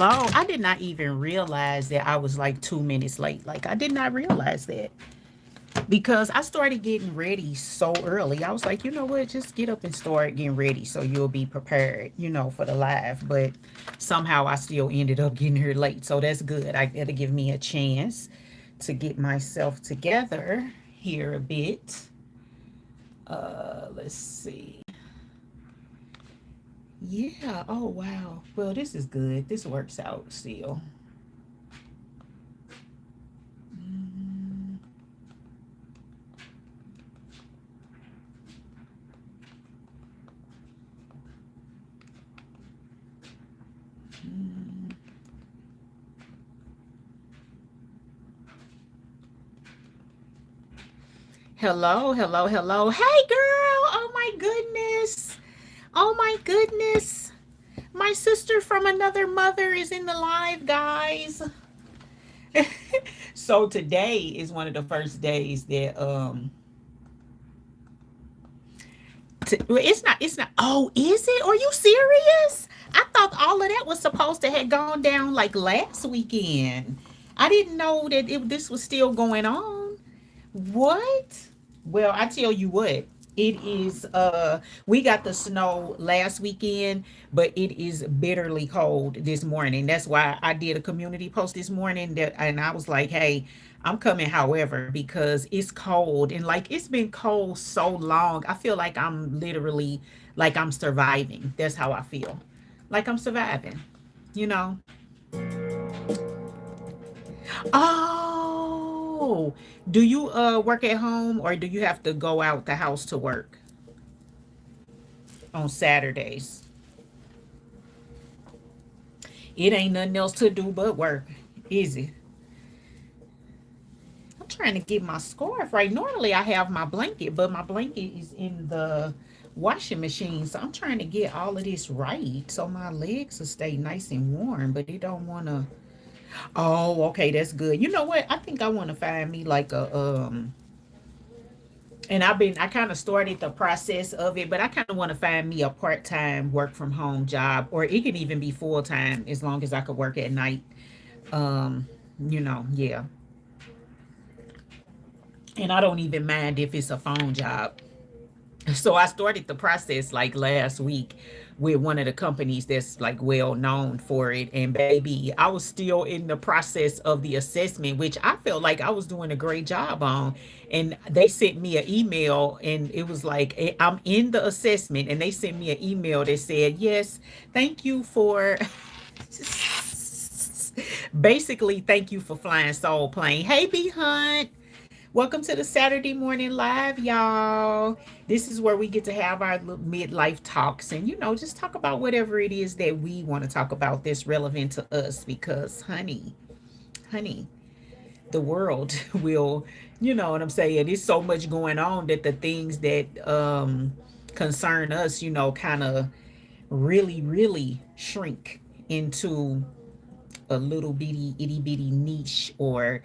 Hello. I did not even realize that I was like 2 minutes late. Like, I did not realize that because I started getting ready so early. I was like, you know what? Just get up and start getting ready so you'll be prepared, for the live. But somehow I still ended up getting here late. So that's good. I got to give me a chance to get myself together here a bit. Let's see. Yeah. Oh, wow. Well, this is good. This works out still. Mm, mm. Hello, hello, hello. Hey, girl. Oh, my goodness. Oh, my goodness. My sister from another mother is in the live, guys. So today is one of the first days that well, it's not. Oh, is it? Are you serious? I thought all of that was supposed to have gone down like last weekend. I didn't know that this was still going on. What? Well, I tell you what. It is we got the snow last weekend, but it is bitterly cold this morning. That's why I did a community post this morning that and I was like, "Hey, I'm coming however because it's cold and like it's been cold so long. I feel like I'm literally like I'm surviving. That's how I feel. Like I'm surviving, you know? Oh, do you work at home or do you have to go out the house to work on Saturdays? It ain't nothing else to do but work. Easy. I'm trying to get my scarf right. Normally I have my blanket, but my blanket is in the washing machine. So I'm trying to get all of this right so my legs will stay nice and warm, but it don't wanna. Oh, okay, that's good. You know what? I think I want to find me like a and I kind of started the process of it, but I kind of want to find me a part-time work from home job, or it can even be full-time as long as I could work at night. Um, yeah. And I don't even mind if it's a phone job. So I started the process like last week with one of the companies that's like well known for it. And baby, I was still in the process of the assessment, which I felt like I was doing a great job on. And they sent me an email and it was like, I'm in the assessment. And they sent me an email that said, yes, thank you for basically, thank you for flying Soul Plane. Hey, B Hunt. Welcome to the Saturday morning live, y'all. This is where we get to have our midlife talks and, just talk about whatever it is that we want to talk about that's relevant to us because, honey, the world will, you know what I'm saying? There's so much going on that the things that concern us, kind of really, really shrink into a little bitty itty bitty niche or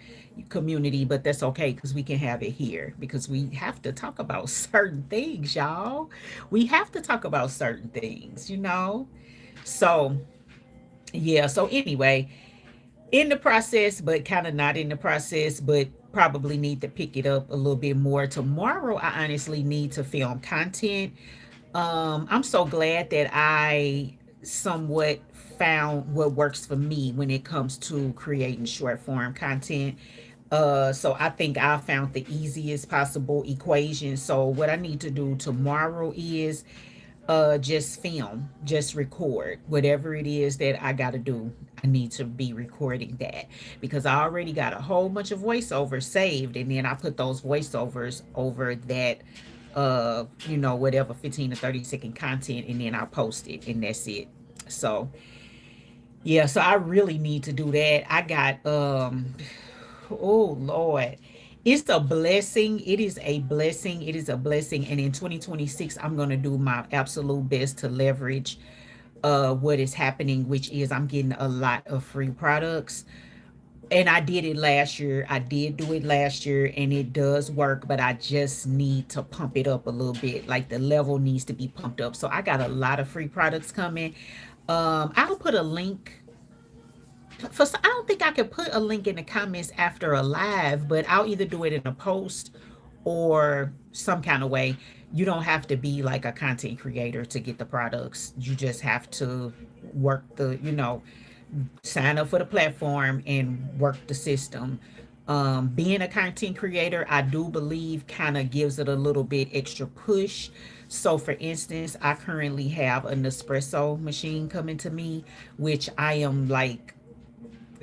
community, but that's okay because we can have it here because we have to talk about certain things, y'all. We have to talk about certain things. So, yeah. So, anyway, in the process, but kind of not in the process, but probably need to pick it up a little bit more. Tomorrow, I honestly need to film content. I'm so glad that I somewhat found what works for me when it comes to creating short form content. So I think I found the easiest possible equation. So what I need to do tomorrow is just film, just record whatever it is that I got to do. I need to be recording that because I already got a whole bunch of voiceovers saved, and then I put those voiceovers over that whatever 15 to 30-second content, and then I post it, and that's it. So yeah, so I really need to do that. I got oh Lord. It's a blessing. It is a blessing. It is a blessing. And in 2026, I'm gonna do my absolute best to leverage what is happening, which is I'm getting a lot of free products. And I did it last year. I did do it last year and it does work, but I just need to pump it up a little bit. Like the level needs to be pumped up. So I got a lot of free products coming. I'll put a link I don't think I could put a link in the comments after a live, but I'll either do it in a post or some kind of way. You don't have to be like a content creator to get the products. You just have to work the, sign up for the platform and work the system. Being a content creator, I do believe kind of gives it a little bit extra push. So, for instance, I currently have an espresso machine coming to me, which I am like,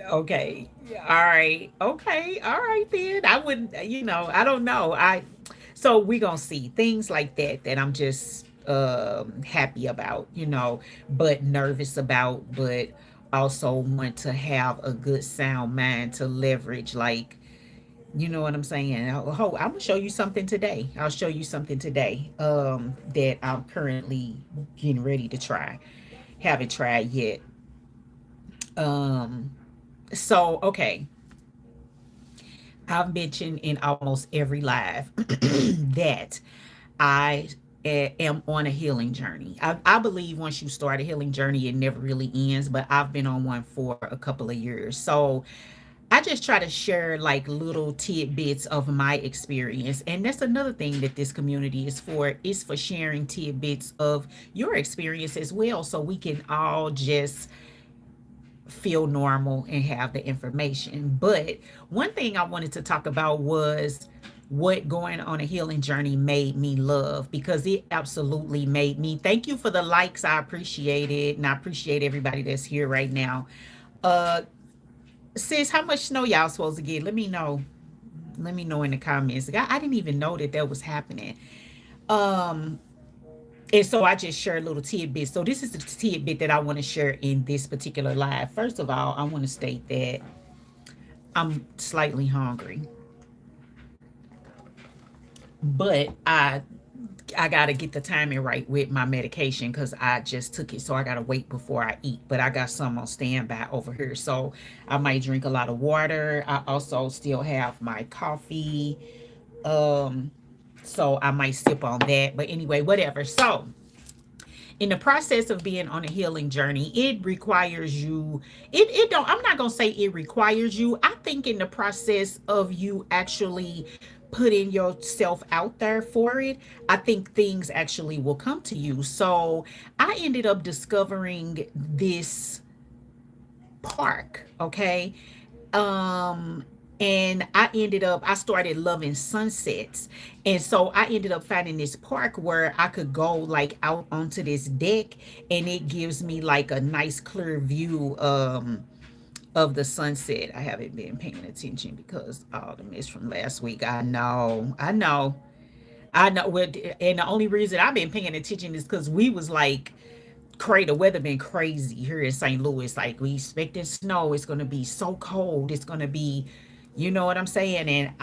okay, all right, okay, all right, then I wouldn't, I don't know. So we gonna see things like that that I'm just happy about, but nervous about, but also want to have a good sound mind to leverage, like, you know what I'm saying. I'm gonna show you something today. I'll show you something today that I'm currently getting ready to try. Haven't tried yet. um so okay, I've mentioned in almost every live that I am on a healing journey. I believe once you start a healing journey, it never really ends, but I've been on one for a couple of years. So I just try to share like little tidbits of my experience. And that's another thing that this community is for sharing tidbits of your experience as well. So we can all just feel normal and have the information. But one thing I wanted to talk about was what going on a healing journey made me love, because it absolutely made me. Thank you for the likes. I appreciate it. And I appreciate everybody that's here right now. Uh sis, how much snow y'all supposed to get? Let me know. Let me know in the comments. I didn't even know that that was happening. Um and so I just share little tidbits. So this is the tidbit that I want to share in this particular live. First of all, I want to state that I'm slightly hungry, but I gotta get the timing right with my medication because I just took it, so I gotta wait before I eat. But I got some on standby over here, so I might drink a lot of water. I also still have my coffee, um, so I might sip on that. But anyway, whatever. So in the process of being on a healing journey, it requires you. It don't. I'm not gonna say it requires you. I think in the process of you actually putting yourself out there for it, I think things actually will come to you. So I ended up discovering this park. Okay, um and I started loving sunsets, and so I ended up finding this park where I could go like out onto this deck, and it gives me like a nice clear view of the sunset. I haven't been paying attention because all the mist from last week. I know and the only reason I've been paying attention is because we was like the weather been crazy here in St. Louis. Like we expecting snow. It's gonna be so cold. It's gonna be, you know what I'm saying? And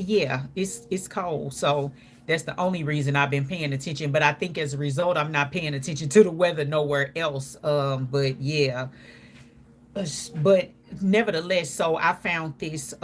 yeah, it's cold. So that's the only reason I've been paying attention. But I think as a result, I'm not paying attention to the weather nowhere else. But yeah, but nevertheless, so I found this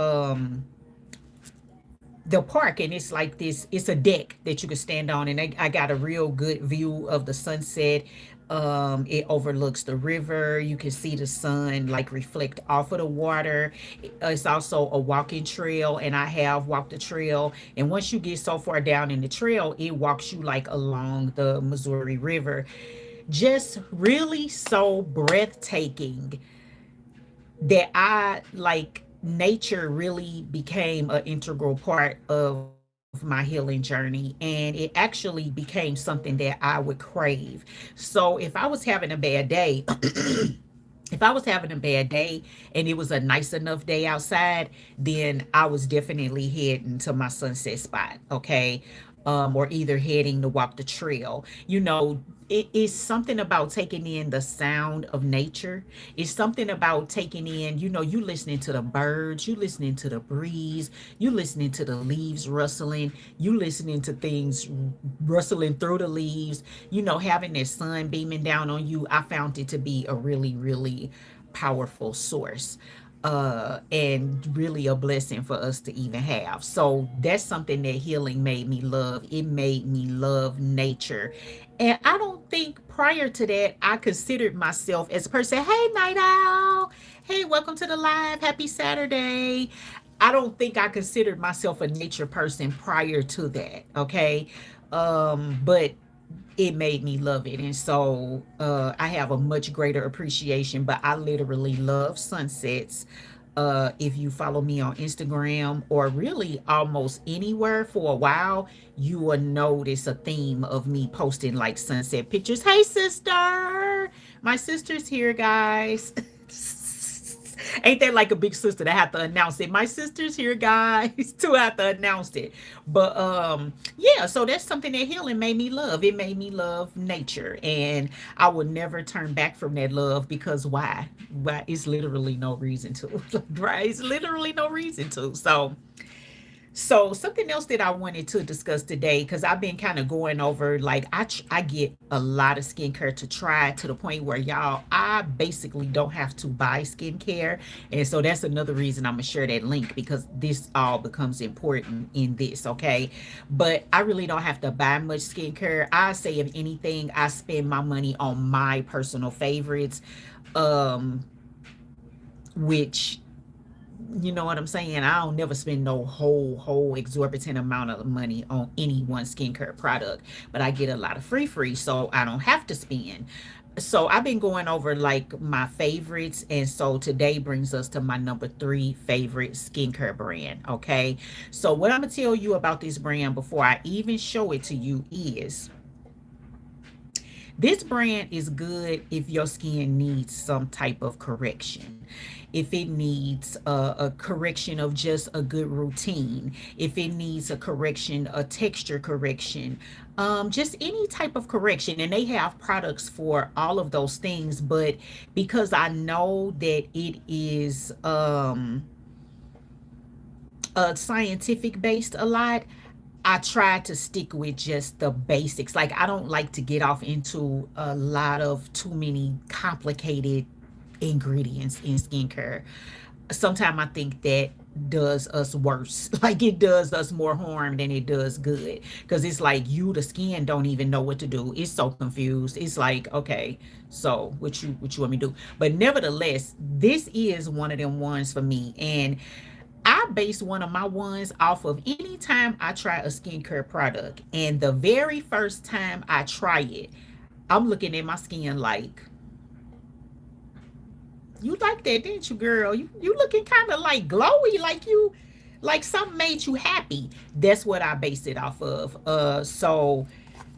the park, and it's like this, it's a deck that you can stand on, and I got a real good view of the sunset. It overlooks the river. You can see the sun like reflect off of the water. It's also a walking trail, and I have walked the trail, and once you get so far down in the trail, it walks you like along the Missouri River. Just really so breathtaking that I like nature really became an integral part of my healing journey, and it actually became something that I would crave. So if I was having a bad day, if I was having a bad day and it was a nice enough day outside, then I was definitely heading to my sunset spot, okay? Or either heading to walk the trail. It is something about taking in the sound of nature. It's something about taking in, you listening to the birds, you listening to the breeze, you listening to the leaves rustling, you listening to things rustling through the leaves, having that sun beaming down on you. I found it to be a really, really powerful source, and really a blessing for us to even have. So that's something that healing made me love. It made me love nature. And I don't think prior to that I considered myself as a person. Hey, Night Owl. Hey, Welcome to the live. Happy Saturday. I don't think I considered myself a nature person prior to that. Okay. But it made me love it. And so I have a much greater appreciation, but I literally love sunsets. If you follow me on Instagram or really almost anywhere for a while, you will notice a theme of me posting like sunset pictures. Hey, sister. My sister's here, guys. Ain't that like a big sister that have to announce it? My sister's here, guys, to have to announce it. But yeah, so that's something that healing made me love. It made me love nature. And I would never turn back from that love because why? Why? It's literally no reason to. Right? It's literally no reason to. So something else that I wanted to discuss today, because I've been kind of going over, like I get a lot of skincare to try to the point where y'all, I basically don't have to buy skincare, and so that's another reason I'm gonna share that link because this all becomes important in this, okay? But I really don't have to buy much skincare. I say if anything, I spend my money on my personal favorites, um, which you know what I'm saying? I don't never spend no whole exorbitant amount of money on any one skincare product, but I get a lot of free, so I don't have to spend. So I've been going over like my favorites, and so today brings us to my number three favorite skincare brand. Okay, so what I'm gonna tell you about this brand before I even show it to you is this brand is good if your skin needs some type of correction. If it needs a correction of just a good routine, if it needs a correction, a texture correction, just any type of correction. And they have products for all of those things. But because I know that it is scientific based a lot, I try to stick with just the basics. Like I don't like to get off into a lot of too many complicated ingredients in skincare. Sometimes I think that does us worse. Like it does us more harm than it does good. Because it's like you, the skin, don't even know what to do. It's so confused. It's like, okay, so what you want me to do? But nevertheless, this is one of them ones for me. And I base one of my ones off of any time I try a skincare product. And the very first time I try it, I'm looking at my skin like, you like that, didn't you, girl? You looking kind of like glowy, like you like something made you happy. That's what I base it off of. So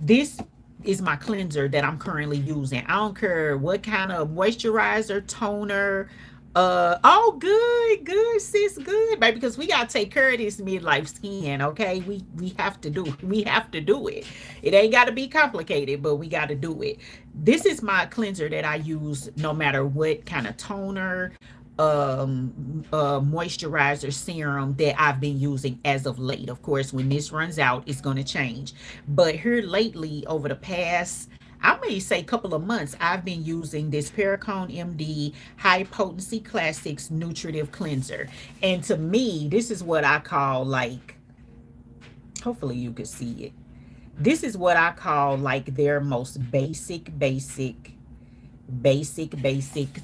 this is my cleanser that I'm currently using. I don't care what kind of moisturizer, toner. Oh, good, sis, good, baby. Because we gotta take care of this midlife skin, okay? We have to do it. It ain't gotta be complicated, but we gotta do it. This is my cleanser that I use no matter what kind of toner, moisturizer, serum that I've been using as of late. Of course, when this runs out, it's going to change. But here lately, over the past, I may say couple of months, I've been using this Pericone MD High Potency Classics Nutritive Cleanser. And to me, this is what I call like, hopefully you could see it. This is what I call like their most basic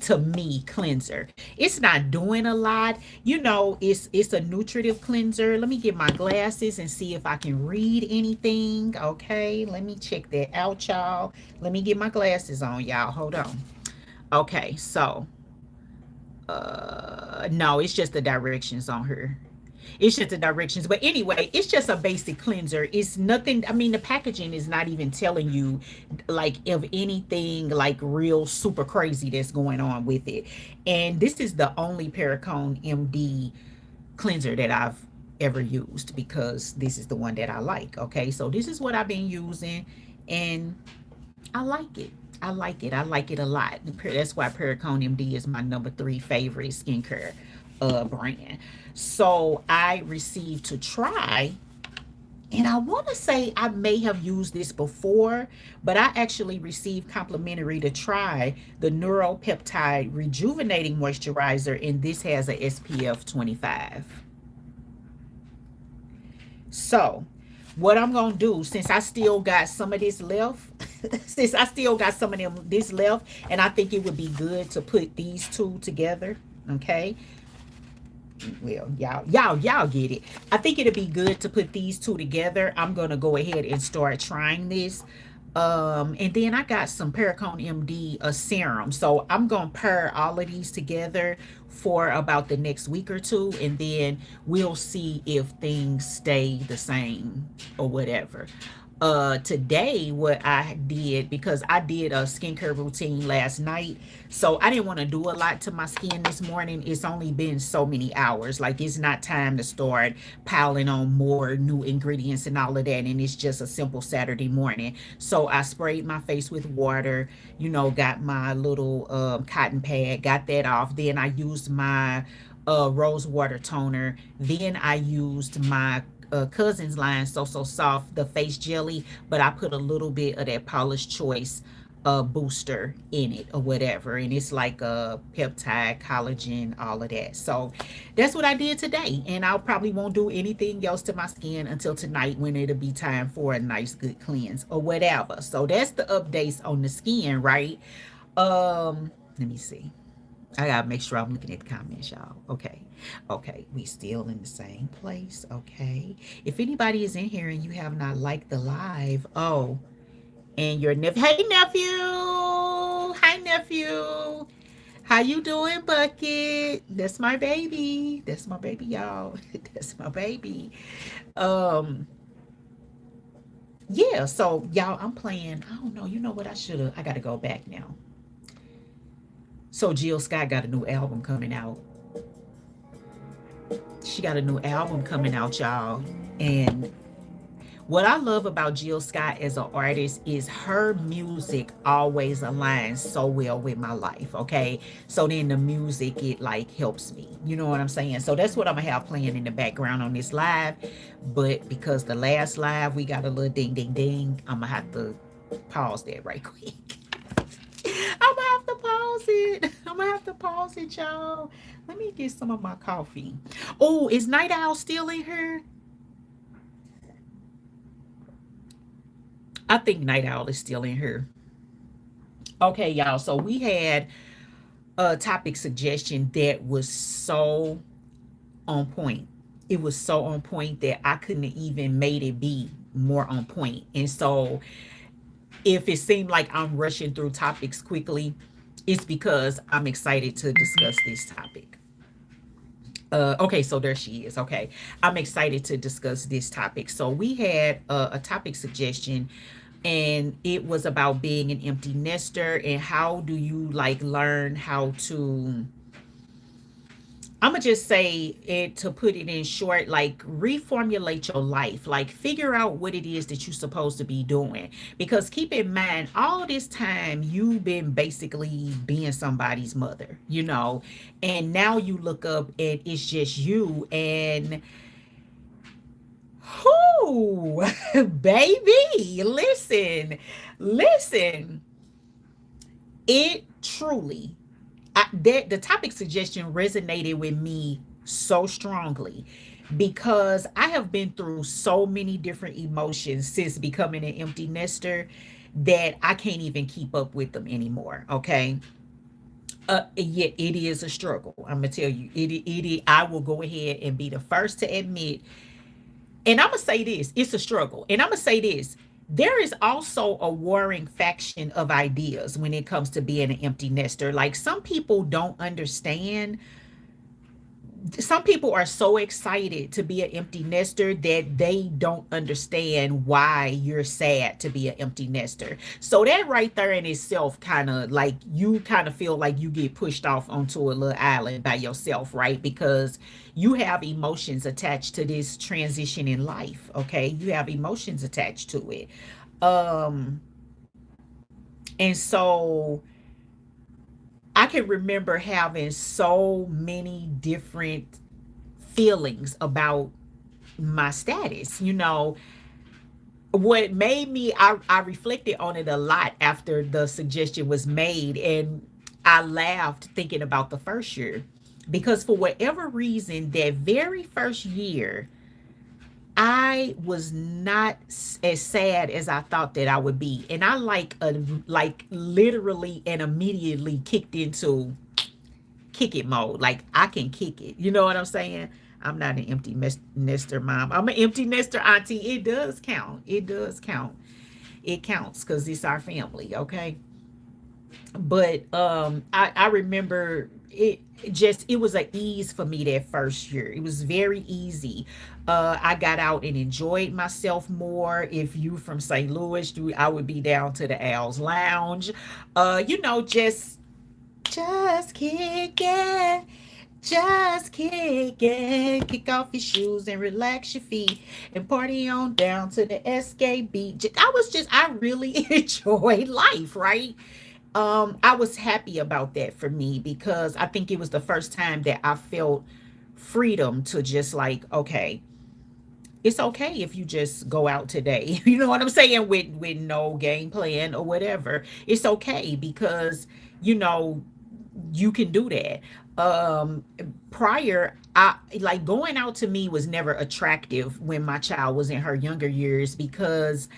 to me cleanser. It's not doing a lot, you know. It's a nutritive cleanser. Let me get my glasses and see if I can read anything. Okay, let me check that out, y'all. Let me get my glasses on, y'all. Hold on. Okay, so no, it's just the directions on her. It's just the directions. But anyway, it's just a basic cleanser. It's nothing. I mean, the packaging is not even telling you like of anything like real super crazy that's going on with it. And this is the only Pericone MD cleanser that I've ever used because this is the one that I like. Okay, so this is what I've been using, and I like it. I like it. I like it a lot. That's why Pericone MD is my number three favorite skincare brand. So I received to try, and I want to say I may have used this before, but I actually received complimentary to try the Neuropeptide Rejuvenating Moisturizer, and this has a SPF 25. So what I'm gonna do, since I still got some of this left, and I think it would be good to put these two together. Okay. Well, y'all get it. I think it'll be good to put these two together. I'm gonna go ahead and start trying this. And then I got some Pericone MD a serum. So I'm gonna pair all of these together for about the next week or two, and then we'll see if things stay the same or whatever. Today what I did, because I did a skincare routine last night, so I didn't want to do a lot to my skin this morning. It's only been so many hours. Like, it's not time to start piling on more new ingredients and all of that, and it's just a simple Saturday morning. So I sprayed my face with water, got my little cotton pad, got that off. Then I used my rose water toner. Then I used my cousin's line so soft, the face jelly, but I put a little bit of that Paula's Choice booster in it or whatever, and it's like a peptide, collagen, all of that. So that's what I did today, and I probably won't do anything else to my skin until tonight, when it'll be time for a nice good cleanse or whatever. So that's the updates on the skin, right? Let me see. I gotta make sure I'm looking at the comments, y'all. Okay. Okay. We still in the same place. Okay. If anybody is in here and you have not liked the live, oh, and your nephew, hey nephew, hi nephew, how you doing, Bucket? That's my baby. That's my baby, y'all. That's my baby. Um, yeah. So y'all, I'm playing. I don't know. You know what? I gotta go back now. So Jill Scott got a new album coming out. She got a new album coming out, y'all. And what I love about Jill Scott as an artist is her music always aligns so well with my life. Okay. So then the music, it like helps me. You know what I'm saying? So that's what I'm gonna have playing in the background on this live. But because the last live we got a little ding ding ding, I'm gonna have to pause that right quick. I'm gonna have to pause it. I'm gonna have to pause it, y'all. Let me get some of my coffee. Oh, is Night Owl still in here? I think Night Owl is still in here. Okay, y'all. So we had a topic suggestion that was so on point. It was so on point that I couldn't even made it be more on point. And so if it seemed like I'm rushing through topics quickly, it's because I'm excited to discuss this topic. Okay, so there she is. Okay, I'm excited to discuss this topic. So we had a topic suggestion, and it was about being an empty nester and how do you like learn how to, I'm gonna just say it, to put it in short, like reformulate your life, like figure out what it is that you're supposed to be doing. Because keep in mind, all this time you've been basically being somebody's mother, and now you look up and it's just you. And whoo, baby, listen, it truly, the topic suggestion resonated with me so strongly because I have been through so many different emotions since becoming an empty nester that I can't even keep up with them anymore. Okay. Yeah, it is a struggle. I'm gonna tell you, I will go ahead and be the first to admit, and I'm gonna say this: it's a struggle. And I'm gonna say this: there is also a warring faction of ideas when it comes to being an empty nester. Like, some people don't understand. Some people are so excited to be an empty nester that they don't understand why you're sad to be an empty nester. So that right there in itself, kind of like, you kind of feel like you get pushed off onto a little island by yourself, right? Because you have emotions attached to this transition in life. Okay, you have emotions attached to it. um and so I can remember having so many different feelings about my status. What made me, I reflected on it a lot after the suggestion was made, and I laughed thinking about the first year, because for whatever reason, that very first year, I was not as sad as I thought that I would be. And I like literally and immediately kick it mode. Like I can kick it. You know what I'm saying? I'm not an empty nester mom. I'm an empty nester auntie. It does count. It does count. It counts because it's our family. Okay. But I remember it was a ease for me that first year. It was very easy. I got out and enjoyed myself more. If you from St. Louis, I would be down to the Al's Lounge. Just kick it. Just kick it. Kick off your shoes and relax your feet and party on down to the SKB. I really enjoyed life, right? I was happy about that for me because I think it was the first time that I felt freedom to just like, okay, it's okay if you just go out today. You know what I'm saying? With no game plan or whatever. It's okay because you know you can do that. Um Prior, I like going out to me was never attractive when my child was in her younger years because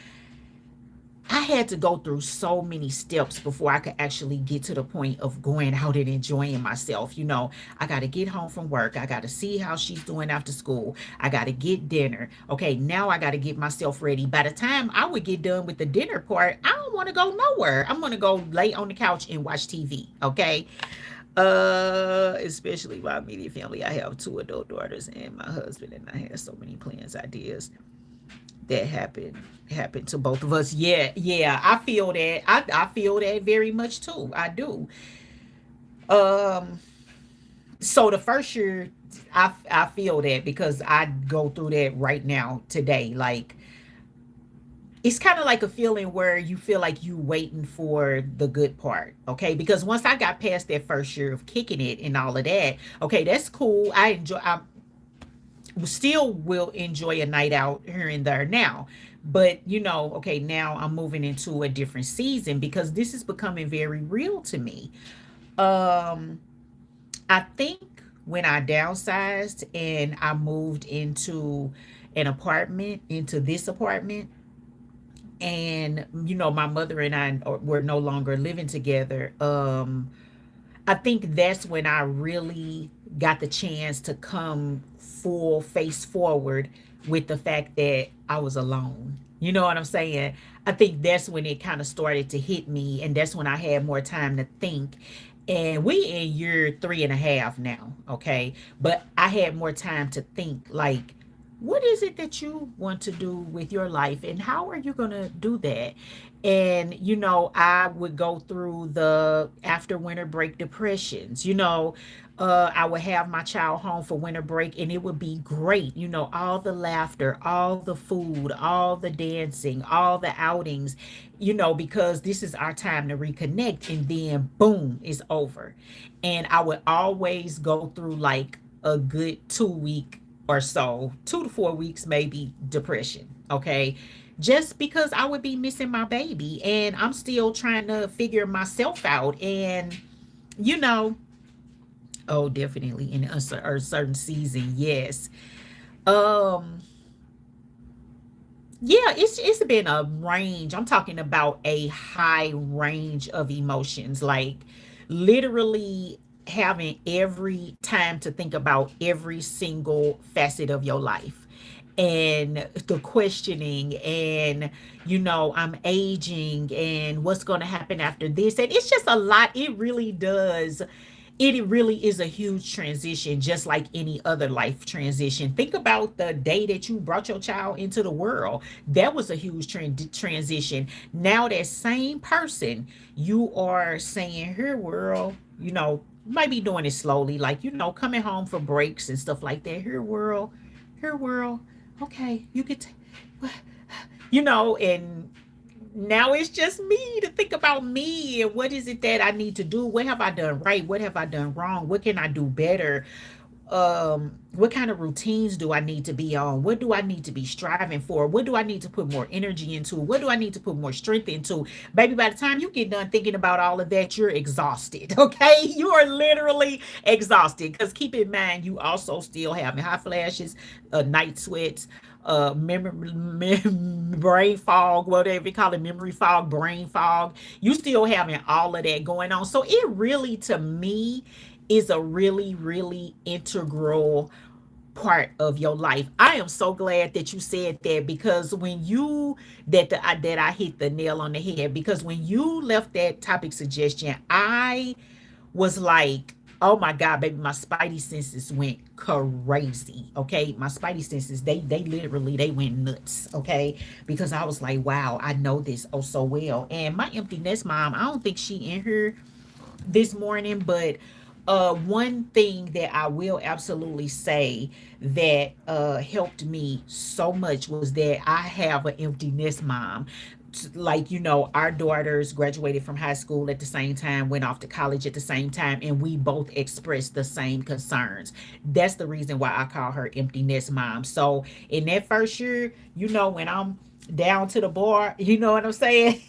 I had to go through so many steps before I could actually get to the point of going out and enjoying myself. I got to get home from work. I got to see how she's doing after school. I got to get dinner. Okay, now I got to get myself ready. By the time I would get done with the dinner part, I don't want to go nowhere. I'm going to go lay on the couch and watch TV. Okay. Especially my immediate family. I have two adult daughters and my husband, and I have so many plans, ideas that happened to both of us. Yeah, yeah, I feel that. I feel that very much too. I do. Um, so the first year, I feel that because I go through that right now today. Like it's kind of like a feeling where you feel like you waiting for the good part, okay? Because once I got past that first year of kicking it and all of that, okay, that's cool. I still will enjoy a night out here and there now. But okay, now I'm moving into a different season because this is becoming very real to me. Um, I think when I downsized and I moved into this apartment, and my mother and I were no longer living together. I think that's when I really got the chance to come full face forward with the fact that I was alone. You know what I'm saying? I think that's when it kind of started to hit me, and that's when I had more time to think. And we in year 3.5 now, okay? But I had more time to think, like, what is it that you want to do with your life, and how are you going to do that? And I would go through the after winter break depressions. I would have my child home for winter break and it would be great. All the laughter, all the food, all the dancing, all the outings, because this is our time to reconnect, and then boom, it's over. And I would always go through like a good 2 week or so, 2 to 4 weeks maybe, depression. Okay, just because I would be missing my baby and I'm still trying to figure myself out. And you know oh, definitely in a certain season, yes. um yeah, it's been a range. I'm talking about a high range of emotions, like literally having every time to think about every single facet of your life, and the questioning, and I'm aging, and what's going to happen after this, and it's just a lot. It really is a huge transition, just like any other life transition. Think about the day that you brought your child into the world. That was a huge transition. Now, that same person, you are saying, here, world, you might be doing it slowly, like, coming home for breaks and stuff like that. Here, world, okay, you could, and now it's just me to think about me and what is it that I need to do? What have I done right? What have I done wrong? What can I do better? What kind of routines do I need to be on? What do I need to be striving for? What do I need to put more energy into? What do I need to put more strength into? Baby, by the time you get done thinking about all of that, you're exhausted. Okay, you are literally exhausted, because keep in mind, you also still having hot flashes, night sweats, brain fog, whatever you call it, memory fog, brain fog. You still having all of that going on. So it really, to me, is a really, really integral part of your life. I am so glad that you said that, because when you that I hit the nail on the head, because when you left that topic suggestion, I was like, oh my God, baby, my spidey senses went crazy. Okay. My spidey senses, they literally they went nuts. Okay. Because I was like, wow, I know this oh so well. And my empty nest mom, I don't think she in here this morning, but one thing that I will absolutely say that helped me so much was that I have an empty nest mom. Like, our daughters graduated from high school at the same time, went off to college at the same time, and we both expressed the same concerns. That's the reason why I call her empty nest mom. So in that first year, when I'm down to the bar, you know what I'm saying?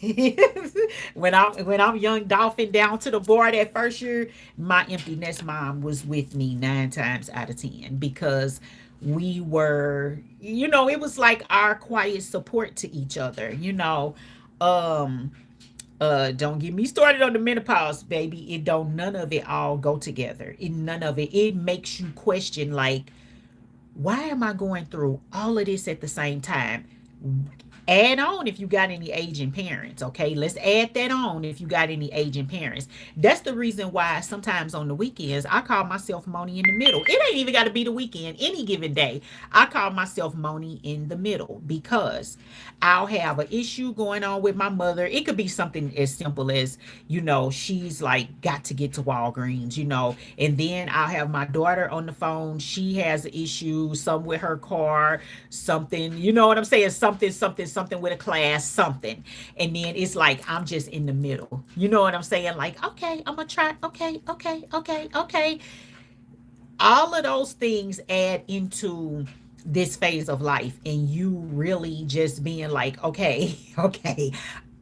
when I'm young dolphin down to the bar that first year, my empty nest mom was with me 9 times out of 10, because we were, it was like our quiet support to each other. Um don't get me started on the menopause, baby. It don't None of it all go together. None of it. It makes you question, like, why am I going through all of this at the same time? Add on if you got any aging parents. Okay, let's add that on if you got any aging parents. That's the reason why sometimes on the weekends I call myself Moni in the middle. It ain't even got to be the weekend. Any given day, I call myself Moni in the middle, because I'll have an issue going on with my mother. It could be something as simple as, she's like got to get to Walgreens, and then I'll have my daughter on the phone. She has an issue, some with her car, something, you know what I'm saying? Something with a class, something. And then it's like I'm just in the middle. You know what I'm saying? Like, okay, I'm gonna try. Okay, okay, okay, okay. All of those things add into this phase of life, and you really just being like, okay, okay,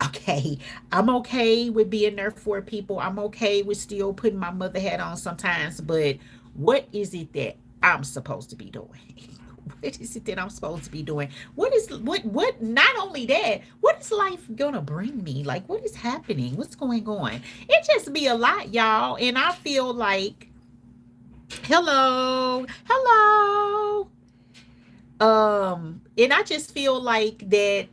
okay, I'm okay with being there for people. I'm okay with still putting my mother hat on sometimes, but what is it that I'm supposed to be doing? What is it that I'm supposed to be doing? What not only that, what is life gonna bring me? Like, what is happening? What's going on? It just be a lot, y'all. And I feel like, hello, hello. And I just feel like that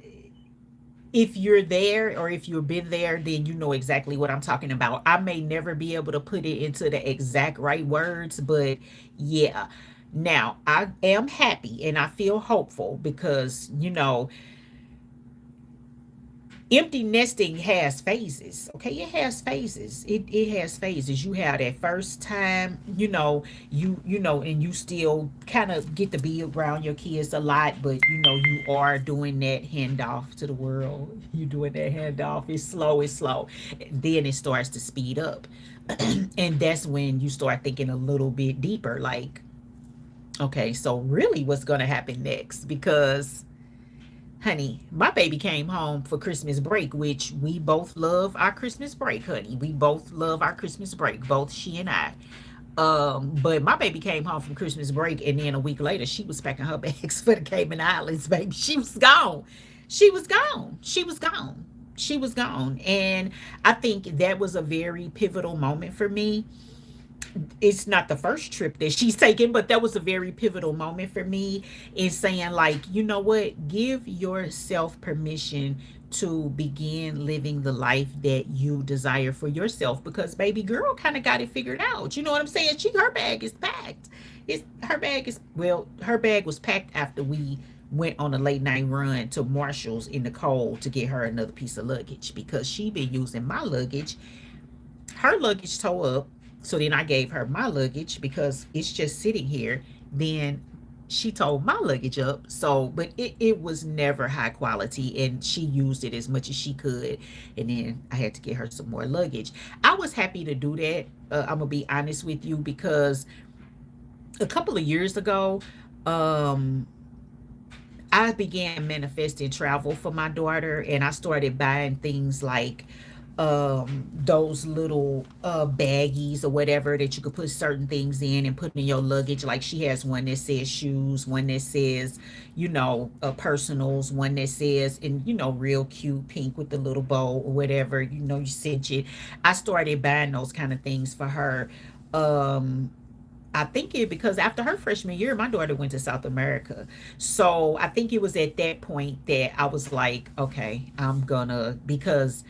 if you're there, or if you've been there, then you know exactly what I'm talking about. I may never be able to put it into the exact right words, but yeah. Now, I am happy and I feel hopeful, because, empty nesting has phases. Okay, it has phases. It has phases. You have that first time, and you still kind of get to be around your kids a lot, but you are doing that handoff to the world. You doing that handoff. It's slow, it's slow. Then it starts to speed up. And that's when you start thinking a little bit deeper, like, okay, so really what's gonna happen next? Because, honey, my baby came home for Christmas break, which we both love our Christmas break, honey. We both love our Christmas break, both she and I. But my baby came home from Christmas break, and then a week later, she was packing her bags for the Cayman Islands, baby. She was gone. She was gone. She was gone. She was gone. And I think that was a very pivotal moment for me. It's not the first trip that she's taken, but that was a very pivotal moment for me, in saying, like, you know what, give yourself permission to begin living the life that you desire for yourself, because baby girl kind of got it figured out. You know what I'm saying? Her bag is packed. Her bag was packed after we went on a late night run to Marshall's in the cold to get her another piece of luggage, because she been using my luggage. Her luggage tore up, so then I gave her my luggage because it's just sitting here. Then she towed my luggage up. So, but it was never high quality, and she used it as much as she could. And then I had to get her some more luggage. I was happy to do that. I'm gonna be honest with you, because a couple of years ago, um, I began manifesting travel for my daughter, and I started buying things like those little baggies or whatever that you could put certain things in and put in your luggage. Like, she has one that says shoes, one that says, personals, one that says, and real cute pink with the little bow or whatever, you cinch it. I started buying those kind of things for her. Um, I think it because after her freshman year, my daughter went to South America. So I think it was at that point that I was like, okay, I'm gonna, because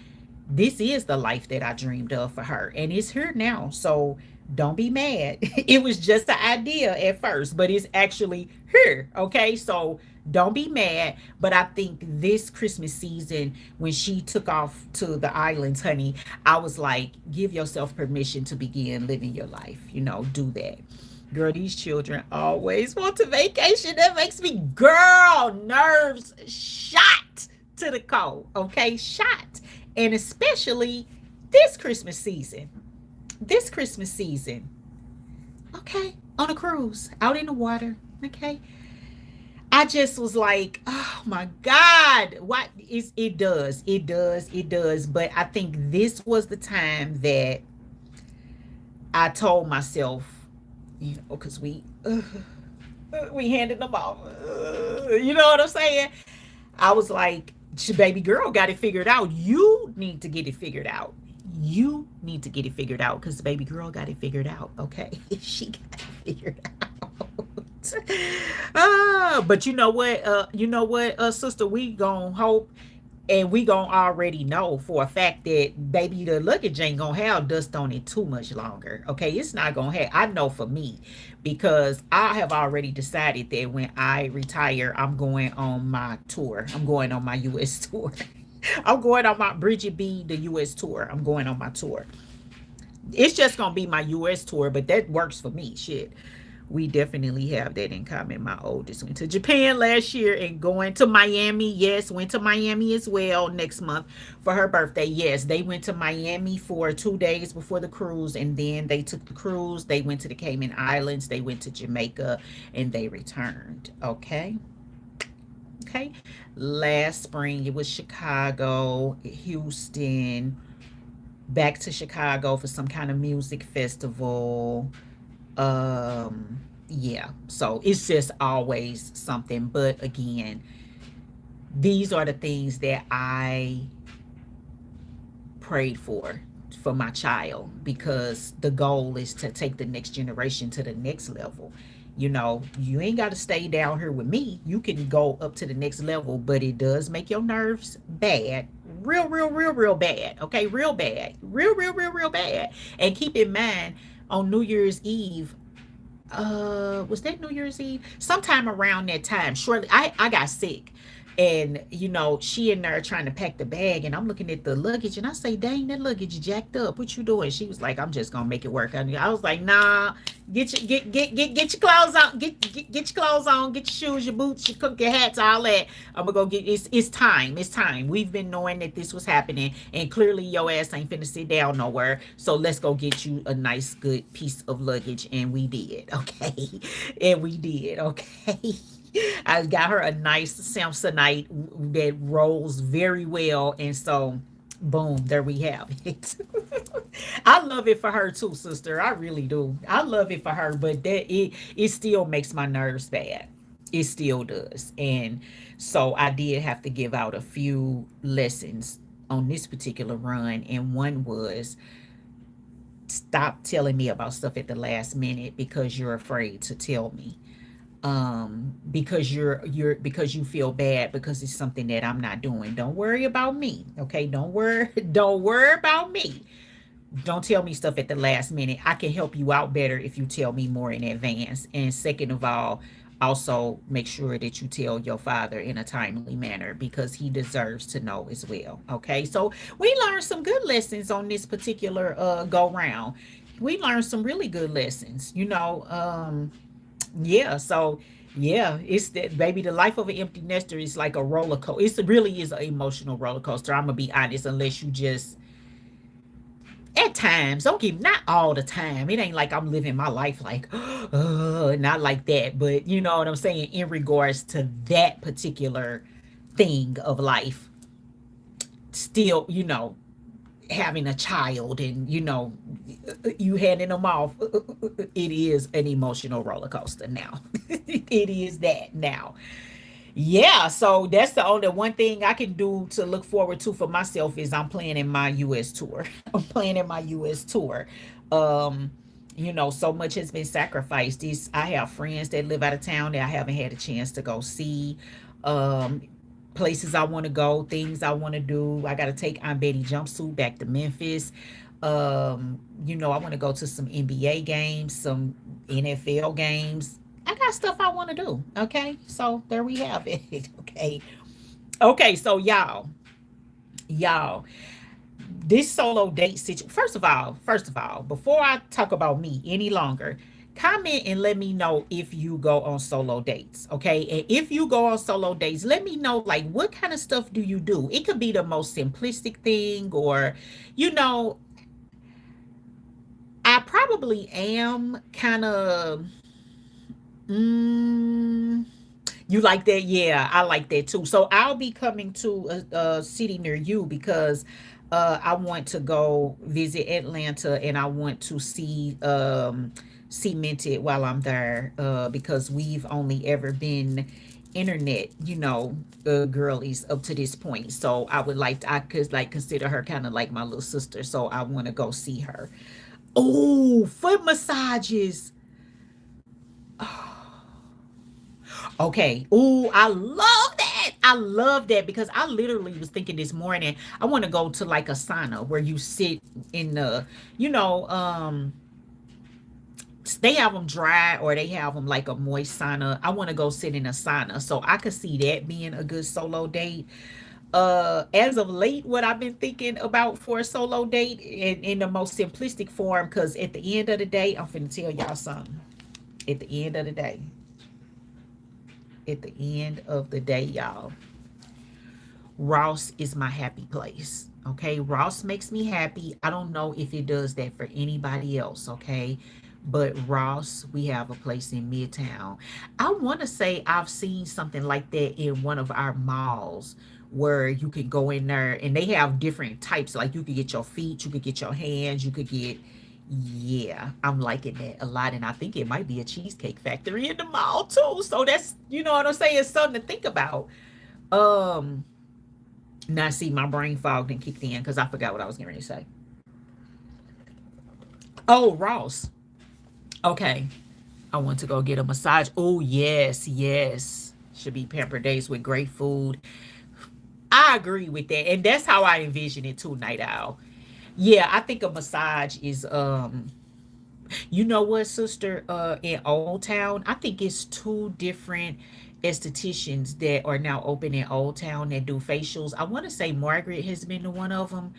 this is the life that I dreamed of for her, and it's here now. So don't be mad. It was just an idea at first, but it's actually here. Okay, so don't be mad. But I think this Christmas season, when she took off to the islands, honey, I was like, give yourself permission to begin living your life. Do that. Girl, these children always want to vacation. That makes me, girl, nerves shot to the core. Okay, shot. And especially this Christmas season. This Christmas season. Okay, on a cruise, out in the water. Okay. I just was like, oh my God, what is it does, it does, it does. But I think this was the time that I told myself, because we handed them off. You know what I'm saying? I was like, baby girl got it figured out. You need to get it figured out. You need to get it figured out because the baby girl got it figured out. Okay. She got it figured out. But sister, we gonna hope, and we gonna already know for a fact that baby the luggage ain't gonna have dust on it too much longer. Okay, it's not gonna have. I know for me, because I have already decided that when I retire, I'm going on my tour. I'm going on my US tour. I'm going on my Bridget B the US tour. I'm going on my tour. It's just gonna be my US tour, but that works for me. Shit, we definitely have that in common. My oldest went to Japan last year and going to Miami. Yes, went to Miami as well next month for her birthday. Yes, they went to Miami for 2 days before the cruise, and then they took the cruise. They went to the Cayman Islands, they went to Jamaica, and they returned. Okay. Okay. Last spring it was Chicago, Houston, back to Chicago for some kind of music festival. Yeah, so it's just always something. But again, these are the things that I prayed for my child, because the goal is to take the next generation to the next level. You ain't got to stay down here with me. You can go up to the next level, but it does make your nerves bad. Real bad. Okay, real bad. Real bad. And keep in mind, on New Year's Eve, was that New Year's Eve? Sometime around that time, shortly, I got sick. And she in there trying to pack the bag, and I'm looking at the luggage, and I say, dang, that luggage jacked up. What you doing? She was like, I'm just gonna make it work. I was like, nah, get your clothes on, get your clothes on, get your shoes, your boots, your cook, your hats, all that. I'm gonna go get it's time. It's time. We've been knowing that this was happening, and clearly your ass ain't finna sit down nowhere. So let's go get you a nice good piece of luggage. And we did. Okay. And we did. Okay. I got her a nice Samsonite that rolls very well. And so, boom, there we have it. I love it for her too, sister. I really do. I love it for her, but it still makes my nerves bad. It still does. And so I did have to give out a few lessons on this particular run. And one was, stop telling me about stuff at the last minute because you're afraid to tell me, because because you feel bad because it's something that I'm not doing. Don't worry about me. Okay, don't worry about me. Don't tell me stuff at the last minute. I can help you out better if you tell me more in advance. And second of all, also make sure that you tell your father in a timely manner, because he deserves to know as well. Okay, so we learned some good lessons on this particular go round. We learned some really good lessons, yeah. So yeah, it's that, baby, the life of an empty nester is like a roller coaster. It really is an emotional roller coaster. I'm gonna be honest, unless you just, at times, don't give, not all the time. It ain't like I'm living my life like not like that. But you know what I'm saying, in regards to that particular thing of life, still, having a child, and you handing them off, it is an emotional roller coaster now. It is that now. Yeah, so that's the only one thing I can do to look forward to for myself is I'm planning my US tour. I'm planning my US tour. Um So much has been sacrificed. I have friends that live out of town that I haven't had a chance to go see. Um, Places I want to go, things I want to do. I got to take Aunt Betty jumpsuit back to Memphis. I want to go to some NBA games, some NFL games. I got stuff I want to do. Okay, so there we have it. Okay, okay. So y'all, this solo date situation. First of all, before I talk about me any longer, comment and let me know if you go on solo dates. Okay, and if you go on solo dates, let me know like what kind of stuff do you do. It could be the most simplistic thing, or you know, I probably am kind of. Mm, you like that? Yeah, I like that too. So I'll be coming to a city near you because I want to go visit Atlanta and I want to see Cemented while I'm there because we've only ever been internet, girlies up to this point. So I could like consider her kind of like my little sister. So I want to go see her. Oh, foot massages. Okay. Ooh, I love that. I love that because I literally was thinking this morning, I want to go to like a sauna where you sit in the, you know, they have them dry or they have them like a moist sauna. I want to go sit in a sauna. So I could see that being a good solo date. As of late, what I've been thinking about for a solo date in the most simplistic form, because at the end of the day, I'm finna tell y'all something. At the end of the day, at the end of the day, y'all, Ross is my happy place. Okay. Ross makes me happy. I don't know if it does that for anybody else. Okay. But Ross, we have a place in Midtown. I want to say I've seen something like that in one of our malls where you can go in there and they have different types. Like you could get your feet, you could get your hands, you could get, yeah, I'm liking that a lot. And I think it might be a cheesecake factory in the mall too. So that's, you know what I'm saying? It's something to think about. Um, Now, see, my brain fog didn't kick in because I forgot what I was getting ready to say. Oh, Ross. Okay. I want to go get a massage. Oh, yes, yes. Should be pamper days with great food. I agree with that. And that's how I envision it too, Night Owl. Yeah, I think a massage is you know what, sister? In Old Town, I think it's two different estheticians that are now open in Old Town that do facials. I want to say Margaret has been to one of them.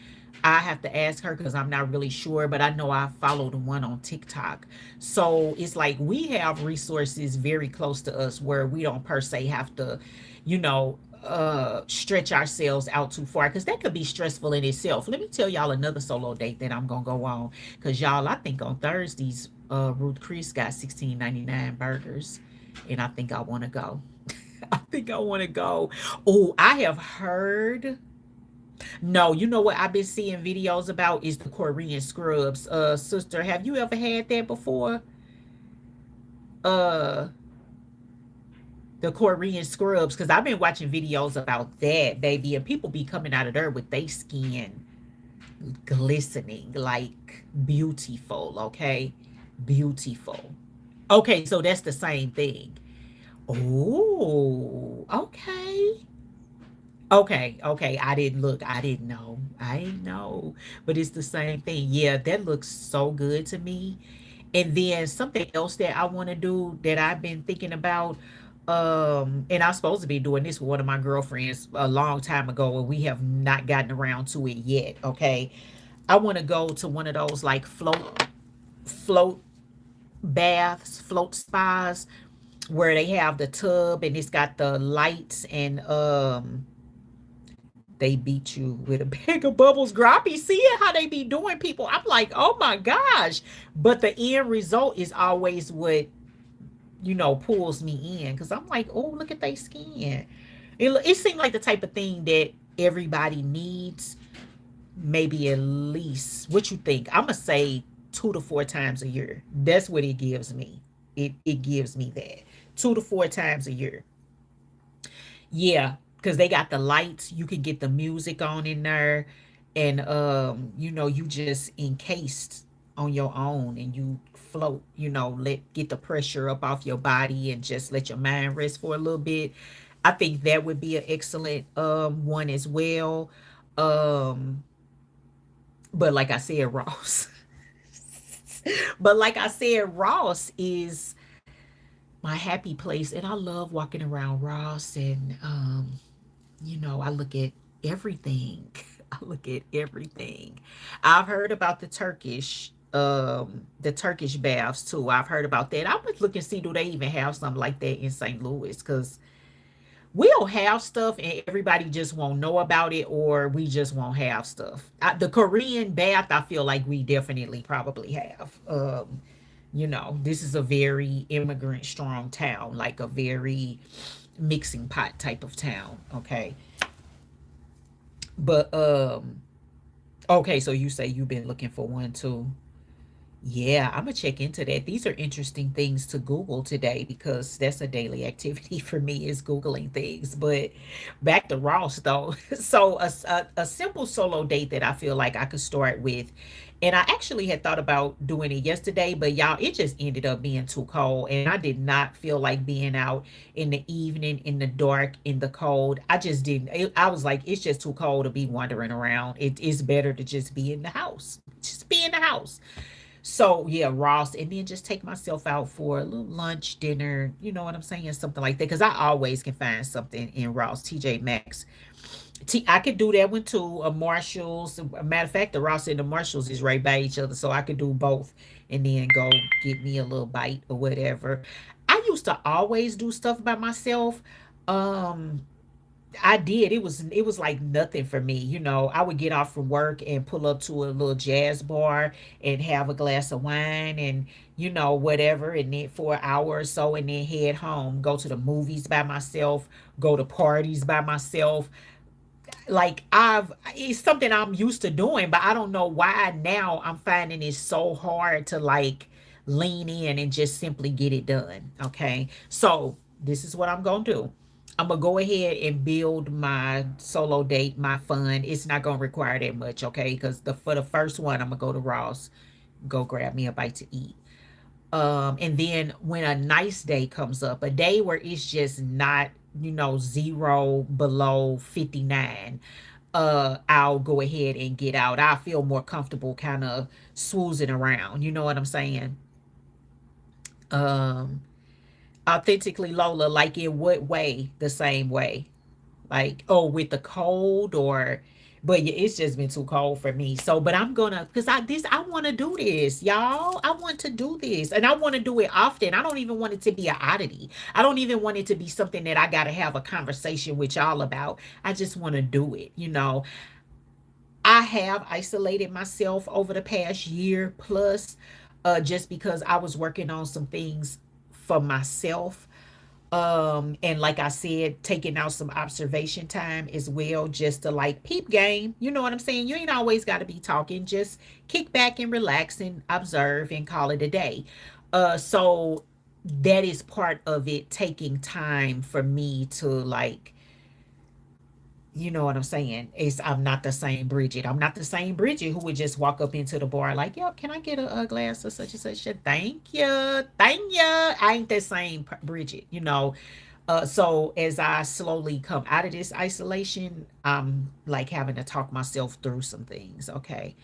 I have to ask her because I'm not really sure, but I know I followed one on TikTok. So it's like we have resources very close to us where we don't per se have to, stretch ourselves out too far because that could be stressful in itself. Let me tell y'all another solo date that I'm gonna go on because y'all, I think on Thursdays, Ruth Chris got 16.99 burgers, and I think I want to go. I think I want to go. Oh, I have heard. No, you know what I've been seeing videos about is the Korean scrubs. Sister, have you ever had that before? Uh, the Korean scrubs, because I've been watching videos about that, baby, and people be coming out of there with their skin glistening, like beautiful, okay? Beautiful. Okay, so that's the same thing. Oh, okay. Okay, okay. I didn't look. I didn't know. I didn't know. But it's the same thing. Yeah, that looks so good to me. And then something else that I want to do that I've been thinking about, and I'm supposed to be doing this with one of my girlfriends a long time ago, and we have not gotten around to it yet. Okay. I want to go to one of those like float baths, float spas where they have the tub and it's got the lights and they beat you with a bag of bubbles. Girl, I be seeing how they be doing people. I'm like, oh my gosh. But the end result is always what, pulls me in. Cause I'm like, oh, look at their skin. It seemed like the type of thing that everybody needs, maybe at least, what you think? I'm gonna say 2 to 4 times a year. That's what it gives me. It gives me that. 2 to 4 times a year. Yeah, because they got the lights. You can get the music on in there, and you just encased on your own, and you float, let get the pressure up off your body and just let your mind rest for a little bit. I think that would be an excellent one as well. Um, but like I said, Ross. But like I said, Ross is my happy place, and I love walking around Ross, and I look at everything. I look at everything. I've heard about the Turkish baths too. I've heard about that. I would look and see, do they even have something like that in St. Louis? Because we'll have stuff and everybody just won't know about it, or we just won't have stuff. The Korean bath, I feel like we definitely probably have. This is a very immigrant strong town, like a very mixing pot type of town. Okay. But okay, so you say you've been looking for one too. Yeah, I'm gonna check into that. These are interesting things to Google today because that's a daily activity for me, is Googling things. But back to Ross though. So a simple solo date that I feel like I could start with. And I actually had thought about doing it yesterday, but y'all, it just ended up being too cold. And I did not feel like being out in the evening, in the dark, in the cold. I just didn't. I was like, it's just too cold to be wandering around. It is better to just be in the house. Just be in the house. So yeah, Ross, and then just take myself out for a little lunch, dinner, you know what I'm saying? Something like that. Because I always can find something in Ross, TJ Maxx. I could do that one too. A Marshalls. A matter of fact, the Ross and the Marshalls is right by each other. So I could do both and then go get me a little bite or whatever. I used to always do stuff by myself. Um, I did. It was like nothing for me. I would get off from work and pull up to a little jazz bar and have a glass of wine and whatever, and then for an hour or so, and then head home, go to the movies by myself, go to parties by myself. Like, it's something I'm used to doing, but I don't know why now I'm finding it so hard to like lean in and just simply get it done. Okay. So this is what I'm gonna do. I'm gonna go ahead and build my solo date, my fun. It's not gonna require that much, okay? Because for the first one, I'm gonna go to Ross, go grab me a bite to eat. And then when a nice day comes up, a day where it's just not, zero below 59, I'll go ahead and get out. I feel more comfortable kind of swoozing around. You know what I'm saying? Um, Authentically Lola, like in what way? The same way. Like, oh, with the cold, or but yeah, it's just been too cold for me. So, but I'm gonna, because I want to do this, y'all. I want to do this, and I want to do it often. I don't even want it to be an oddity. I don't even want it to be something that I gotta have a conversation with y'all about. I just want to do it. I have isolated myself over the past year plus, just because I was working on some things for myself, and like I said, taking out some observation time as well, just to like peep game. You know what I'm saying? You ain't always got to be talking. Just kick back and relax and observe and call it a day. So that is part of it, taking time for me to like, you know what I'm saying? I'm not the same Bridget. I'm not the same Bridget who would just walk up into the bar like, "Yep, can I get a glass of such and such?" Thank you, thank you. I ain't that same Bridget. So as I slowly come out of this isolation, I'm like having to talk myself through some things. Okay,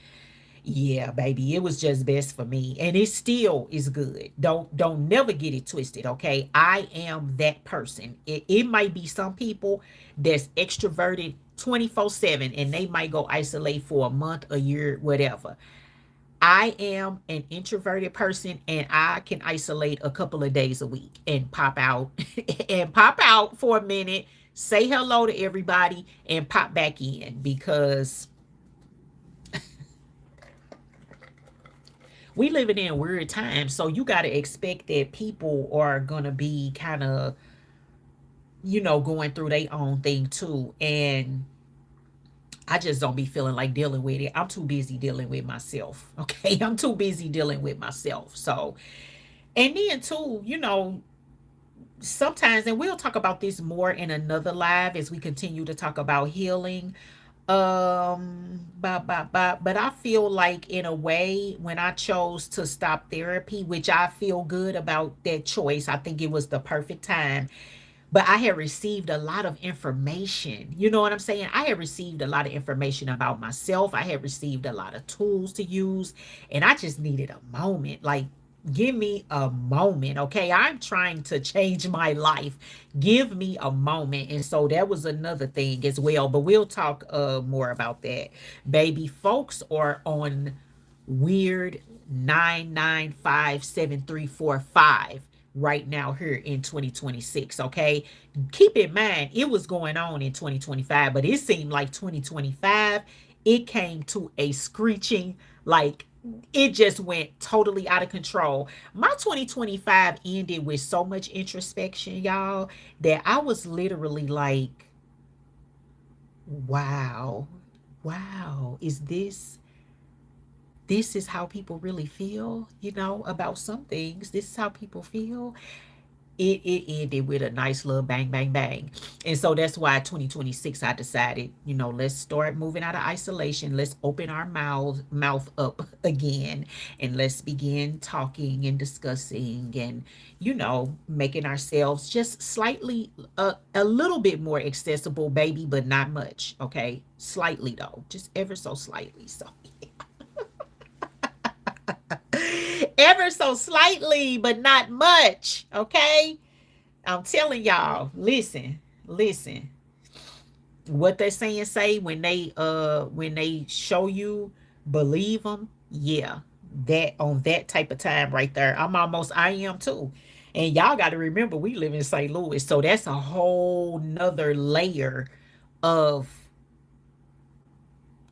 yeah, baby, it was just best for me, and it still is good. Don't never get it twisted, okay? I am that person. It might be some people that's extroverted 24/7, and they might go isolate for a month, a year, whatever. I am an introverted person, and I can isolate a couple of days a week and pop out and pop out for a minute, say hello to everybody, and pop back in, because we living in weird times. So you got to expect that people are gonna be kind of, going through their own thing too. And I just don't be feeling like dealing with it. I'm too busy dealing with myself. Okay. I'm too busy dealing with myself. So, and then too, sometimes, and we'll talk about this more in another live as we continue to talk about healing. But I feel like in a way, when I chose to stop therapy, which I feel good about that choice, I think it was the perfect time. But I had received a lot of information. You know what I'm saying? I had received a lot of information about myself. I had received a lot of tools to use, and I just needed a moment. Like, give me a moment, okay? I'm trying to change my life. Give me a moment. And so that was another thing as well. But we'll talk more about that. Baby, folks are on weird 9957345 right now here in 2026. Okay, keep in mind it was going on in 2025, but it seemed like 2025 it came to a screeching, like, it just went totally out of control. My 2025 ended with so much introspection, y'all, that I was literally like, wow, wow, this is how people really feel, about some things. This is how people feel. It ended with a nice little bang, bang, bang. And so that's why 2026, I decided, let's start moving out of isolation. Let's open our mouth up again, and let's begin talking and discussing and, making ourselves just slightly, a little bit more accessible, baby, but not much. Okay. Slightly though, just ever so slightly. So ever so slightly, but not much. Okay. I'm telling y'all, listen. What they say when they show you, believe them. Yeah. That on that type of time right there. I am too. And y'all got to remember we live in St. Louis. So that's a whole nother layer of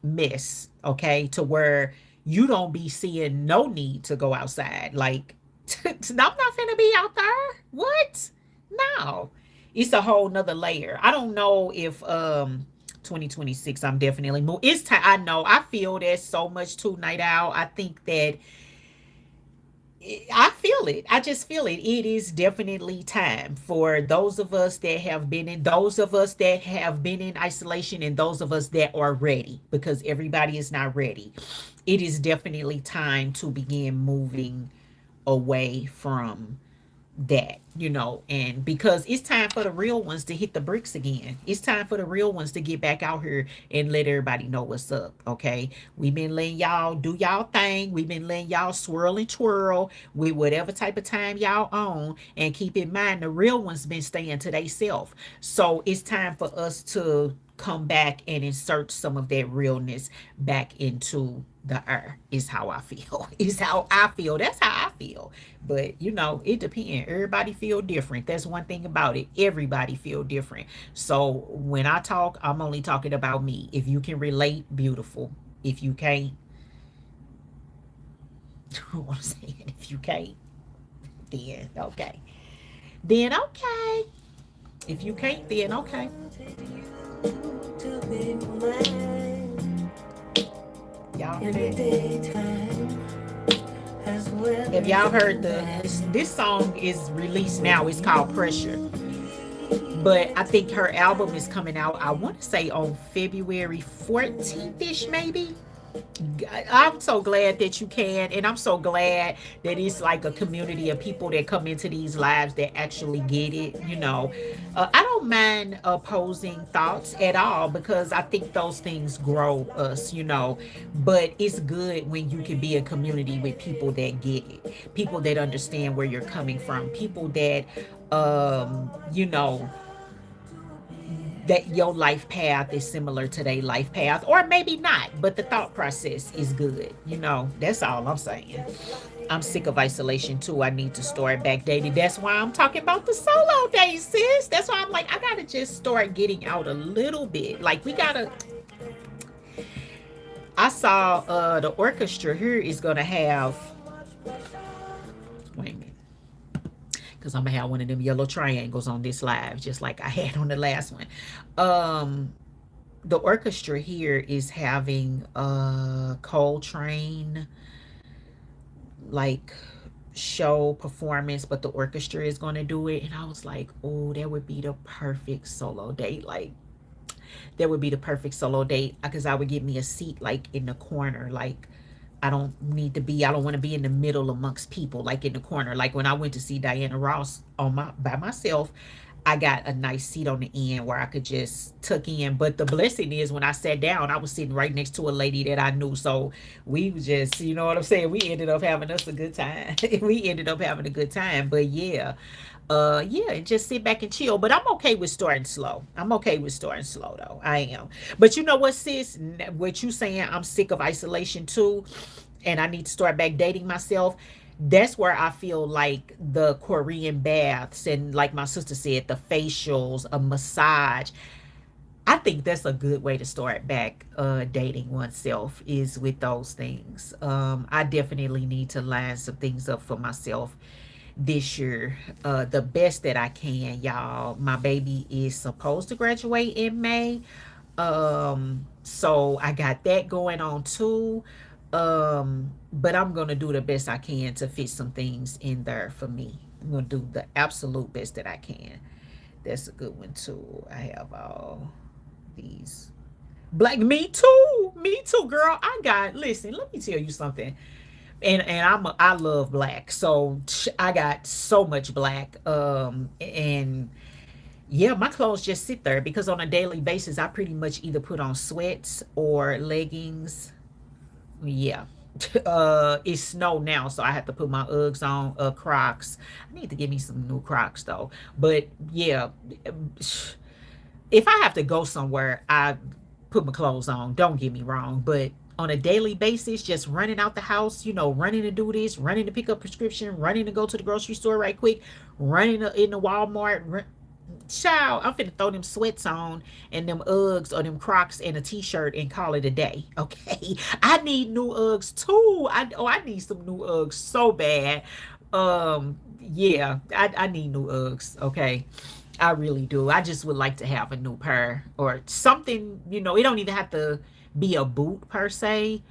mess, okay? To where you don't be seeing no need to go outside. Like, I'm not finna be out there. What? No. It's a whole nother layer. I don't know if 2026 I'm definitely more. It's time. I know. I feel that so much too, Night Owl. I think that I feel it. I just feel it. It is definitely time for those of us that have been in isolation, and those of us that are ready, because everybody is not ready. It is definitely time to begin moving away from that, and because it's time for the real ones to hit the bricks again. It's time for the real ones to get back out here and let everybody know what's up. Okay, we've been letting y'all do y'all thing. We've been letting y'all swirl and twirl with whatever type of time y'all on, and keep in mind the real ones been staying to they self. So it's time for us to come back and insert some of that realness back into the air, is how I feel. Is how I feel. That's how I feel. But it depends. Everybody feel different. That's one thing about it. Everybody feel different. So when I talk, I'm only talking about me. If you can relate, beautiful. If you can't, what I'm saying, if you can't, then okay. Then okay. If you can't, then okay. Y'all heard that? Have y'all heard this song is released now. It's called Pressure. But I think her album is coming out, I want to say on February 14th-ish, maybe. I'm so glad that you can, and I'm so glad that it's like a community of people that come into these lives that actually get it. I don't mind opposing thoughts at all, because I think those things grow us. But it's good when you can be a community with people that get it, people that understand where you're coming from, people that you know that your life path is similar to their life path, or maybe not, but the thought process is good. That's all I'm saying. I'm sick of isolation too. I need to start back dating. That's why I'm talking about the solo days, sis. That's why I'm like, I gotta just start getting out a little bit. Like, we gotta. I saw the orchestra here is gonna have. Wait a minute, because I'm gonna have one of them yellow triangles on this live, just like I had on the last one. Um, the orchestra here is having a Coltrane like show performance, but the orchestra is going to do it. And I was like, oh, that would be the perfect solo date. Like, That would be the perfect solo date because I would get me a seat like in the corner. Like I don't want to be in the middle amongst people, like in the corner. Like when I went to see Diana Ross by myself, I got a nice seat on the end where I could just tuck in. But the blessing is when I sat down, I was sitting right next to a lady that I knew. So we just, you know what I'm saying? We ended up having us a good time. We ended up having a good time. But yeah, yeah, and just sit back and chill. But I'm okay with starting slow. I'm okay with starting slow though. I am. But you know what, sis? What you saying? I'm sick of isolation too, and I need to start back dating myself. That's where I feel like the Korean baths and, like my sister said, the facials, a massage. I think that's a good way to start back dating oneself is with those things. I definitely need to line some things up for myself this year, the best that I can, y'all. My baby is supposed to graduate in May. So I got that going on too. But I'm gonna do the best I can to fit some things in there for me. I'm gonna do the absolute best that I can. That's a good one too. I have all these black. Me too, girl. I got, listen, let me tell you something. And I love black, so I got so much black. And yeah, my clothes just sit there because on a daily basis I pretty much either put on sweats or leggings. Yeah. It's snow now, so I have to put my Uggs on, Crocs. I need to get me some new Crocs though. But yeah, if I have to go somewhere, I put my clothes on. Don't get me wrong, but on a daily basis, just running out the house, running to do this, running to pick up prescription, running to go to the grocery store right quick, running in the Walmart. Child, I'm finna throw them sweats on and them Uggs or them Crocs and a t-shirt and call it a day. Okay, I need new Uggs too. I need some new Uggs so bad. Yeah, I need new Uggs. Okay, I really do. I just would like to have a new pair or something. It don't even have to be a boot per se,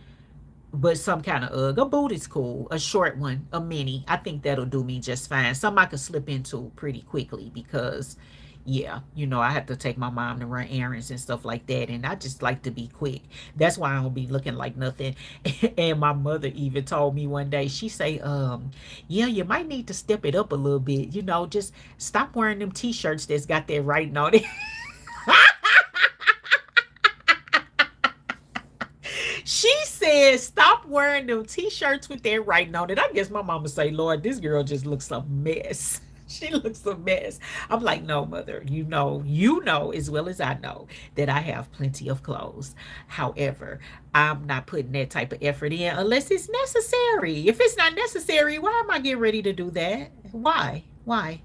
but some kind of Ugg. A boot is cool. A short one, a mini. I think that'll do me just fine. Some I could slip into pretty quickly because, yeah, I have to take my mom to run errands and stuff like that. And I just like to be quick. That's why I don't be looking like nothing. And my mother even told me one day, she say, yeah, you might need to step it up a little bit. Just stop wearing them t-shirts that's got that writing on it. She said, stop wearing them t-shirts with that writing on it. I guess my mama say, Lord, this girl just looks a mess. She looks a mess. I'm like, no, mother, you know as well as I know that I have plenty of clothes. However, I'm not putting that type of effort in unless it's necessary. If it's not necessary, why am I getting ready to do that? Why? Why?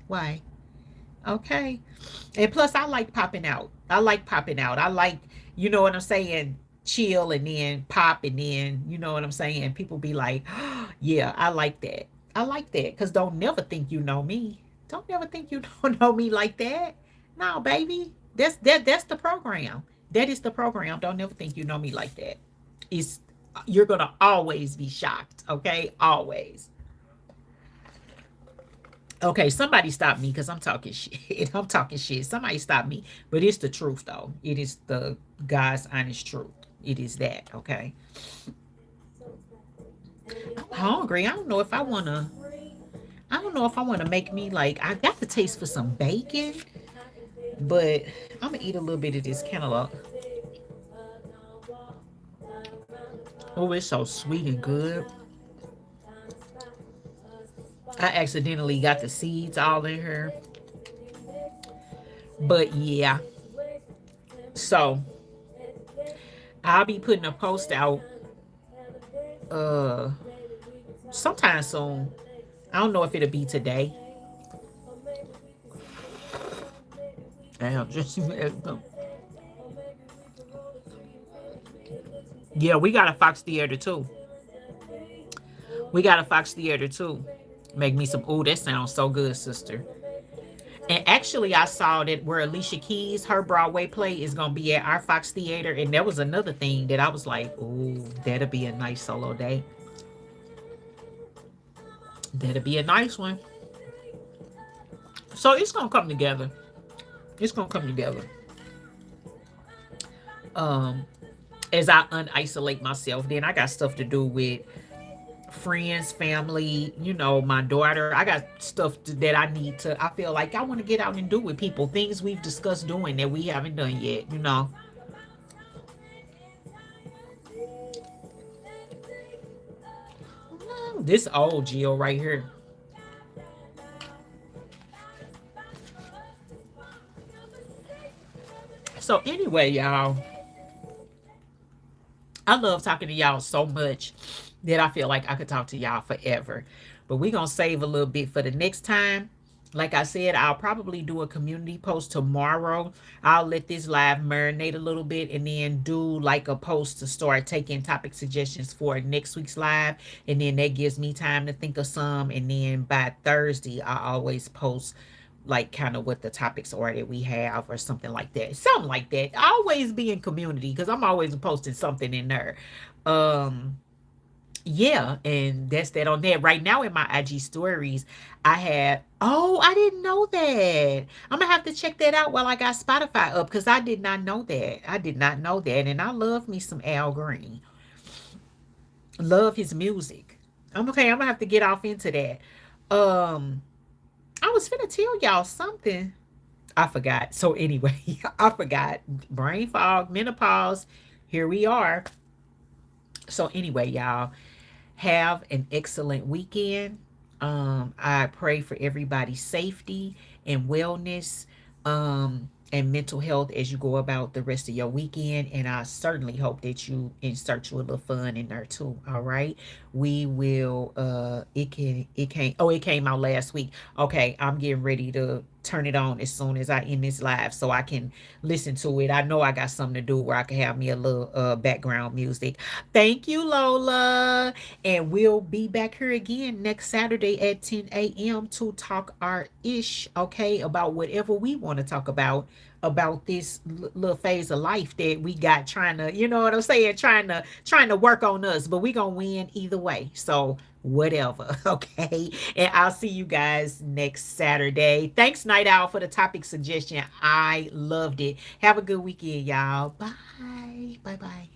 Okay. And plus, I like popping out. I like, you know what I'm saying? Chill and then pop and then, you know what I'm saying? People be like, oh, yeah, I like that. I like that because don't never think you know me. Don't never think you don't know me like that. No, baby. That's the program. That is the program. Don't never think you know me like that. It's You're gonna always be shocked, okay? Always. Okay, somebody stop me because I'm talking shit. I'm talking shit. Somebody stop me. But it's the truth, though. It is the God's honest truth. It is that, okay? I'm hungry. I don't know if I wanna make me like I got the taste for some bacon, but I'm gonna eat a little bit of this cantaloupe. Oh, it's so sweet and good. I accidentally got the seeds all in here. But yeah. So I'll be putting a post out uh sometime soon. I don't know if it'll be today. Damn, just yeah, we got a Fox Theater too. We got a Fox Theater too. Make me some. Ooh, that sounds so good, sister. And actually, I saw that where Alicia Keys, her Broadway play is gonna be at our Fox Theater, and that was another thing that I was like, ooh, that'll be a nice solo day. That'll be a nice one. So it's gonna come together. It's gonna come together. Um, as I unisolate myself, then I got stuff to do with friends, family, my daughter. I got stuff that I need to, I feel like I want to get out and do with people, things we've discussed doing that we haven't done yet. This old Jill right here. So anyway, y'all, I love talking to y'all so much that I feel like I could talk to y'all forever. But we're going to save a little bit for the next time. Like I said, I'll probably do a community post tomorrow. I'll let this live marinate a little bit and then do like a post to start taking topic suggestions for next week's live. And then that gives me time to think of some. And then by Thursday, I always post like kind of what the topics are that we have or something like that. Something like that. I always be in community because I'm always posting something in there. Um yeah, and that's that on that. Right now in my IG stories, I have, oh, I didn't know that. I'm gonna have to check that out while I got Spotify up because I did not know that. I did not know that. And I love me some Al Green. Love his music. I'm okay, I'm gonna have to get off into that. Um, I was finna tell y'all something. I forgot. So anyway, I forgot. Brain fog, menopause. Here we are. So anyway, y'all, have an excellent weekend. I pray for everybody's safety and wellness, and mental health as you go about the rest of your weekend. And I certainly hope that you insert you a little fun in there too. All right. We will it came out last week. Okay, I'm getting ready to turn it on as soon as I end this live so I can listen to it. I know I got something to do where I can have me a little background music. Thank you, Lola. And we'll be back here again next Saturday at 10 a.m. to talk our ish, okay, about whatever we want to talk about this little phase of life that we got trying to, you know what I'm saying, trying to work on us, but we gonna win either way. So whatever, okay. And I'll see you guys next Saturday. Thanks, Night Owl, for the topic suggestion. I loved it. Have a good weekend, y'all. Bye. Bye. Bye.